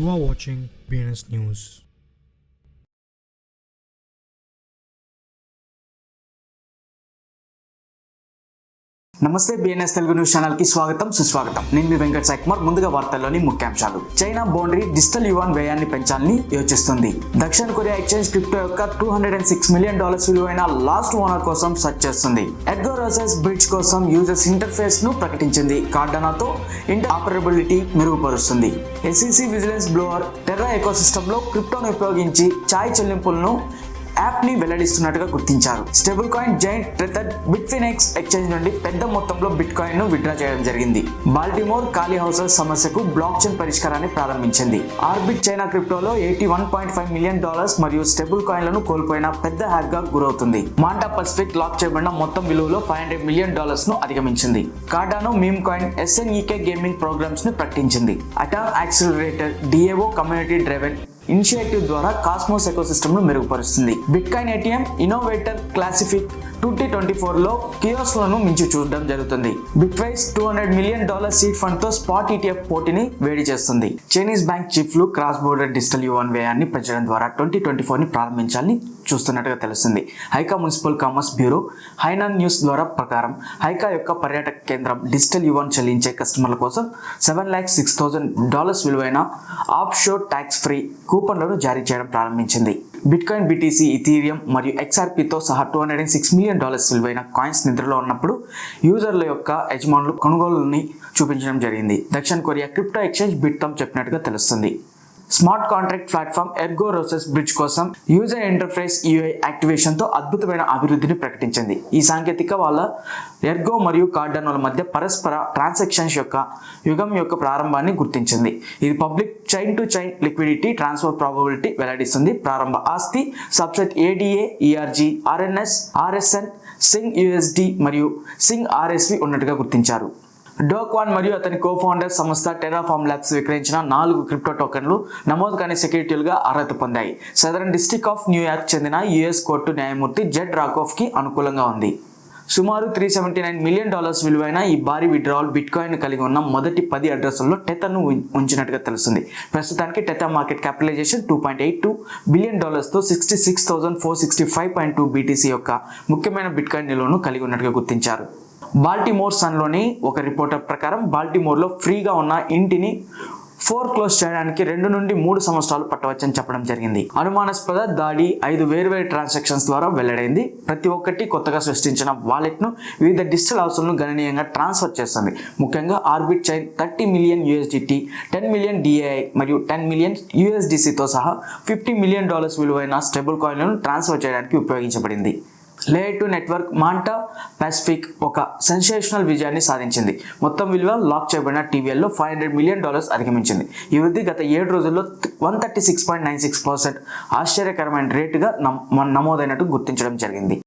You are watching BNS News. నమస్తే BNS Telugu news channel కి స్వాగతం సుస్వాగతం. నేను మీ వెంకట్ సాయి కుమార్. ముందుగా వార్తల్లోని ముఖ్యాంశాలు. చైనా బౌండరీ డిజిటల్ యువాన్ వ్యయాన్ని పెంచాలని యోచిస్తుంది. దక్షిణ కొరియా ఎక్స్చేంజ్ క్రిప్టో యొక్క $206 మిలియన్ విలువైన లాస్ట్ ఓనర్ కోసం సెర్చ్ చేస్తుంది. ఎడ్గర్ రోసెస్ బ్రిడ్జ్ కోసం యూజర్స్ ఇంటర్ఫేస్ ను ప్రకటించింది. కార్డానాతో ఇంటర్ఆపరబిలిటీ మెరుగుపరుస్తుంది. SEC vigilance blower Terra ecosystem లో క్రిప్టోను ఉపయోగించి ఛాయ్ చెల్లింపులను యాప్ ని వెల్లడిస్తున్నట్టుగా గుర్తించారు. Stablecoin giant Tether Bitfinex exchange నుండి పెద్ద మొత్తంలో బిట్ కాయిన్ ను విత్డ్రా చేయడం జరిగింది. బాల్టిమోర్ ఖాళీ హౌసెస్ సమస్యకు బ్లాక్ చైన్ పరిష్కారాన్ని ప్రారంభించింది. ఆర్బిట్ చైనా క్రిప్టోలో $81.5 మిలియన్ మరియు స్టేబుల్ కాయిన్లను కోల్పోయిన పెద్ద హ్యాక్ గా గురవుతుంది. మాంటా పసిఫిక్ లాక్ చేయబడిన మొత్తం విలువలో $500 మిలియన్ ను అధిగమించింది. Cardano meme coin SNEK gaming programs ని ప్రకటించింది. Atom accelerator DAO community driven initiative ద్వారా కాస్మోస్ ఎకోసిస్టమ్ ను మెరుగుపరుస్తుంది. బిట్కాయిన్ ATM ఇన్నోవేటర్ క్లాసిఫిక్ 2024లో కియోస్లను మించి చూడడం జరుగుతుంది. బిట్వైస్ $200 మిలియన్ సీడ్ ఫండ్ తో స్పాట్ ETF పోటీని వేడి చేస్తుంది. చైనీస్ బ్యాంక్ చీఫ్లు క్రాస్ బోర్డర్ డిజిటల్ యువాన్ వ్యయాన్ని పెంచడం ద్వారా 2024 ని ప్రారంభించాలని చూస్తున్నట్టుగా తెలుస్తుంది. Haikou municipal commerce bureau Hainan news ద్వారా ప్రకారం హైకా యొక్క పర్యాటక కేంద్రం డిజిటల్ యువాన్ చెల్లించే కస్టమర్ల కోసం $706,000 విలువైన ఆఫ్ షోర్ ట్యాక్స్ ఫ్రీ కూపన్లను జారీ చేయడం ప్రారంభించింది. బిట్కాయిన్ BTC ఇథీరియం మరియు XRPతో సహా $206 మిలియన్ విలువైన కాయిన్స్ నిద్రలో ఉన్నప్పుడు యూజర్ల యొక్క యజమానులు కొనుగోలుని చూపించడం జరిగింది. దక్షిణ కొరియా క్రిప్టో ఎక్స్చేంజ్ బిట్కామ్ చెప్పినట్టుగా తెలుస్తుంది. Smart contract platform Ergo roses bridge కోసం యూజర్ ఇంటర్ఫేస్ UI యాక్టివేషన్ తో అద్భుతమైన అభివృద్ధిని ప్రకటించింది. ఈ సాంకేతిక వాళ్ళ ఎర్గో మరియు కార్డానోల మధ్య పరస్పర ట్రాన్సాక్షన్స్ యొక్క యుగం యొక్క ప్రారంభాన్ని గుర్తించింది. ఇది public chain to chain liquidity transfer probability వెల్లడిస్తుంది. ప్రారంభ ఆస్తి subset ADA ERG RNS RSN సింగ్ USD మరియు సింగ్ RSV ఉన్నట్టుగా గుర్తించారు. డోక్వాన్ మరియు అతని కోఫౌండర్ సంస్థ టెర్రాఫార్మ్ ల్యాబ్స్ విక్రయించిన 4 క్రిప్టో టోకెన్లు నమోదు కాని సెక్యూరిటీలుగా అర్హత పొందాయి. సదరన్ డిస్ట్రిక్ట్ ఆఫ్ న్యూయార్క్ చెందిన US కోర్టు న్యాయమూర్తి జెడ్ రాకోఫ్ కి అనుకూలంగా ఉంది. సుమారు $379 మిలియన్ విలువైన ఈ భారీ విత్డ్రావల్ బిట్కాయిన్ కలిగి ఉన్న మొదటి 10 అడ్రస్లలో టెథర్ను ఉంచినట్టుగా తెలుస్తుంది. ప్రస్తుతానికి టెథర్ మార్కెట్ క్యాపిటలైజేషన్ $2.82 బిలియన్ తో 66,465.2 BTC యొక్క ముఖ్యమైన బిట్కాయిన్ నిల్వను కలిగి ఉన్నట్టుగా గుర్తించారు. బాల్టిమోర్ సన్లోని ఒక రిపోర్టర్ ప్రకారం బాల్టిమోర్లో ఫ్రీగా ఉన్న ఇంటిని క్లోజ్ చేయడానికి 2 నుండి 3 సంవత్సరాలు పట్టవచ్చని చెప్పడం జరిగింది. అనుమానాస్పద దాడి 5 వేర్వేరు ట్రాన్సాక్షన్స్ ద్వారా వెల్లడైంది. ప్రతి ఒక్కటి కొత్తగా సృష్టించిన వాలెట్ను వివిధ డిజిటల్ హౌస్లను గణనీయంగా ట్రాన్స్ఫర్ చేస్తుంది. ముఖ్యంగా orbit chain $30 million USDT, $10 million DAI మరియు $10 మిలియన్ USDCతో సహా $50 మిలియన్ విలువైన స్టేబుల్ కాయిన్లను ట్రాన్స్ఫర్ చేయడానికి ఉపయోగించబడింది. లేయర్ 2 నెట్వర్క్ మాంటా పసిఫిక్ ఒక సెన్సేషనల్ విజయాన్ని సాధించింది. మొత్తం విలువ లాక్ చేయబడిన TVLలో $500 మిలియన్ అధిగమించింది. ఈ వృద్ధి గత 7 రోజుల్లో 136.96% ఆశ్చర్యకరమైన రేటుగా నమోదైనట్టు గుర్తించడం జరిగింది.